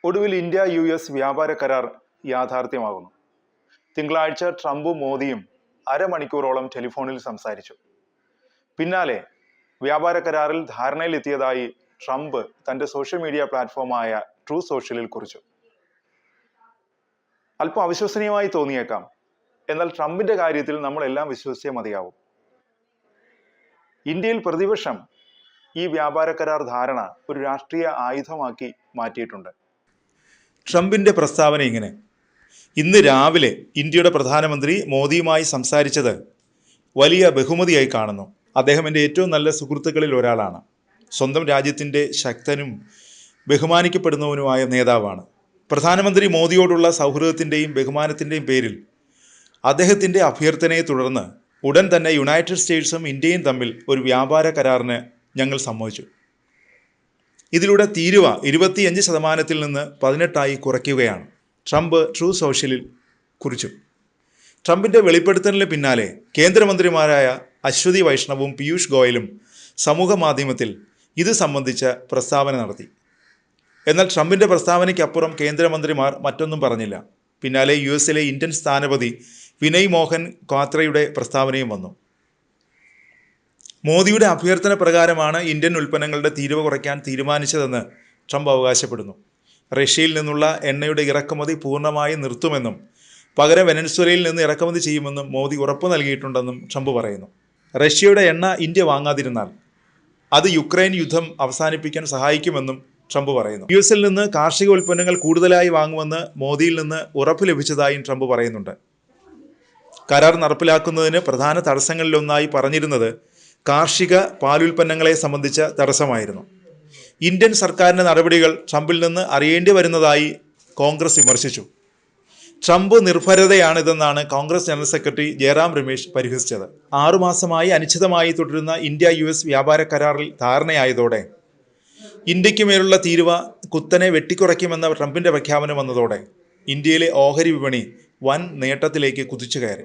ഒടുവിൽ India US വ്യാപാര കരാർ യാഥാർത്ഥ്യമാകുന്നു. തിങ്കളാഴ്ച ട്രംപും മോദിയും അരമണിക്കൂറോളം ടെലിഫോണിൽ സംസാരിച്ചു. പിന്നാലെ വ്യാപാര കരാറിൽ ധാരണയിലെത്തിയതായി ട്രംപ് തന്റെ സോഷ്യൽ മീഡിയ പ്ലാറ്റ്ഫോമായ ട്രൂ സോഷ്യലിൽ കുറിച്ചു. അല്പം അവിശ്വസനീയമായി തോന്നിയേക്കാം, എന്നാൽ ട്രംപിന്റെ കാര്യത്തിൽ നമ്മളെല്ലാം വിശ്വസിച്ചേ മതിയാവും. ഇന്ത്യയിൽ പ്രതിപക്ഷം ഈ വ്യാപാര കരാർ ധാരണ ഒരു രാഷ്ട്രീയ ആയുധമാക്കി മാറ്റിയിട്ടുണ്ട്. ട്രംപിന്റെ പ്രസ്താവന ഇങ്ങനെ: ഇന്ന് രാവിലെ ഇന്ത്യയുടെ പ്രധാനമന്ത്രി മോദിയുമായി സംസാരിച്ചത് വലിയ ബഹുമതിയായി കാണുന്നു. അദ്ദേഹം എൻ്റെ ഏറ്റവും നല്ല സുഹൃത്തുക്കളിൽ ഒരാളാണ്. സ്വന്തം രാജ്യത്തിൻ്റെ ശക്തനും ബഹുമാനിക്കപ്പെടുന്നവനുമായ നേതാവാണ്. പ്രധാനമന്ത്രി മോദിയോടുള്ള സൗഹൃദത്തിൻ്റെയും ബഹുമാനത്തിൻ്റെയും പേരിൽ അദ്ദേഹത്തിൻ്റെ അഭ്യർത്ഥനയെ തുടർന്ന് ഉടൻ തന്നെ യുണൈറ്റഡ് സ്റ്റേറ്റ്സും ഇന്ത്യയും തമ്മിൽ ഒരു വ്യാപാര കരാറിന് ഞങ്ങൾ സമ്മതിച്ചു. ഇതിലൂടെ തീരുവ 25% നിന്ന് 18% കുറയ്ക്കുകയാണ്, ട്രംപ് ട്രൂ സോഷ്യലിൽ കുറിച്ചു. ട്രംപിൻ്റെ വെളിപ്പെടുത്തലിന് പിന്നാലെ കേന്ദ്രമന്ത്രിമാരായ അശ്വതി വൈഷ്ണവും പീയൂഷ് ഗോയലും സമൂഹ മാധ്യമത്തിൽ ഇത് സംബന്ധിച്ച പ്രസ്താവന നടത്തി. എന്നാൽ ട്രംപിൻ്റെ പ്രസ്താവനയ്ക്കപ്പുറം കേന്ദ്രമന്ത്രിമാർ മറ്റൊന്നും പറഞ്ഞില്ല. പിന്നാലെ US-ലെ ഇന്ത്യൻ സ്ഥാനപതി വിനയ് മോഹൻ ക്വാത്രയുടെ പ്രസ്താവനയും വന്നു. മോദിയുടെ അഭ്യർത്ഥന പ്രകാരമാണ് ഇന്ത്യൻ ഉൽപ്പന്നങ്ങളുടെ തീരുവ കുറയ്ക്കാൻ തീരുമാനിച്ചതെന്ന് ട്രംപ് അവകാശപ്പെടുന്നു. റഷ്യയിൽ നിന്നുള്ള എണ്ണയുടെ ഇറക്കുമതി പൂർണ്ണമായും നിർത്തുമെന്നും പകരം വെനസ്വേലയിൽ നിന്ന് ഇറക്കുമതി ചെയ്യുമെന്നും മോദി ഉറപ്പു നൽകിയിട്ടുണ്ടെന്നും ട്രംപ് പറയുന്നു. റഷ്യയുടെ എണ്ണ ഇന്ത്യ വാങ്ങാതിരുന്നാൽ അത് യുക്രൈൻ യുദ്ധം അവസാനിപ്പിക്കാൻ സഹായിക്കുമെന്നും ട്രംപ് പറയുന്നു. US-ൽ നിന്ന് കാർഷിക ഉൽപ്പന്നങ്ങൾ കൂടുതലായി വാങ്ങുമെന്ന് മോദിയിൽ നിന്ന് ഉറപ്പ് ലഭിച്ചതായും ട്രംപ് പറയുന്നുണ്ട്. കരാർ നടപ്പിലാക്കുന്നതിന് പ്രധാന തടസ്സങ്ങളിലൊന്നായി പറഞ്ഞിരുന്നത് കാർഷിക പാലുൽപ്പന്നങ്ങളെ സംബന്ധിച്ച തടസ്സമായിരുന്നു. ഇന്ത്യൻ സർക്കാരിൻ്റെ നടപടികൾ ട്രംപിൽ നിന്ന് അറിയേണ്ടി വരുന്നതായി കോൺഗ്രസ് വിമർശിച്ചു. ട്രംപ് നിർഭരതയാണിതെന്നാണ് കോൺഗ്രസ് ജനറൽ സെക്രട്ടറി ജയറാം രമേശ് പരിഹസിച്ചത്. 6 മാസമായി അനിശ്ചിതമായി തുടരുന്ന ഇന്ത്യ US വ്യാപാര കരാറിൽ ധാരണയായതോടെ ഇന്ത്യക്ക് മേലുള്ള തീരുവ കുത്തനെ വെട്ടിക്കുറയ്ക്കുമെന്ന ട്രംപിൻ്റെ പ്രഖ്യാപനം വന്നതോടെ ഇന്ത്യയിലെ ഓഹരി വിപണി വൻ നേട്ടത്തിലേക്ക് കുതിച്ചു കയറി.